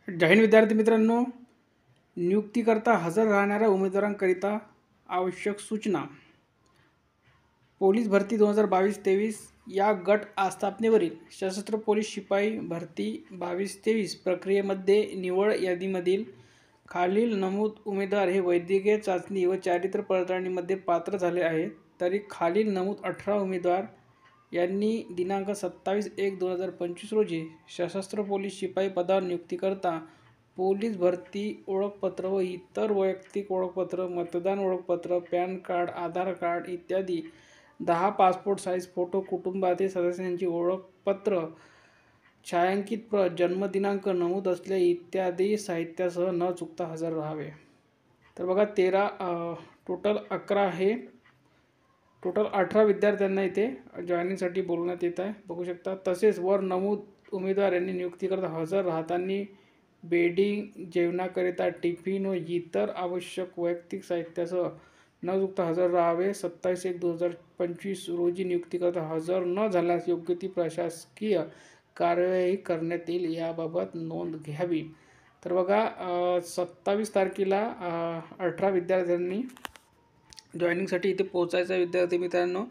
जय हिंद विद्यार्थी मित्रांनो, नियुक्तीकरता हजर राहणाऱ्या उमेदवारांकरिता आवश्यक सूचना. पोलीस भरती 2022-23 या गट आस्थापनेवरील सशस्त्र पोलीस शिपाई भरती 22-23 प्रक्रियेमध्ये निवड यादीमधील खालील नमूद उमेदवार हे वैद्यकीय चाचणी व चारित्र्य पडताळणीमध्ये पात्र झाले आहेत. तरी खालील नमूद 18 उमेदवार यांनी दिनांक 27/1/2025 रोजी सशस्त्र पोलीस शिपाई पदावर नियुक्तीकरता पोलीस भरती ओळखपत्र व इतर वैयक्तिक ओळखपत्र, मतदान ओळखपत्र, पॅन कार्ड, आधार कार्ड इत्यादी 10 पासपोर्ट साईज फोटो, कुटुंबातील सदस्यांची ओळखपत्र, छायांकित प्रत, जन्मदिनांक नमूद असलेले इत्यादी साहित्यासह न चुकता हजर राहावे. तर बघा, टोटल 18 विद्यार्थ्यांना इथे जॉईनिंगसाठी बोलवण्यात येत आहे, बघू शकता. तसेच वर नमूद उमेदवार यांनी नियुक्तीकरता हजर राहताना बेडिंग, जेवणाकरिता टिफिन व इतर आवश्यक वैयक्तिक साहित्यासह न चुकता हजर राहावे. 27/1/2025 रोजी नियुक्तीकरता हजर न झाल्यास योग्य ती प्रशासकीय कार्यवाही करण्यात येईल, याबाबत नोंद घ्यावी. तर बघा, 27 तारखेला 18 विद्यार्थ्यांनी जॉईनिंगसाठी इथे पोहोचायचं आहे. विद्यार्थी मित्रांनो,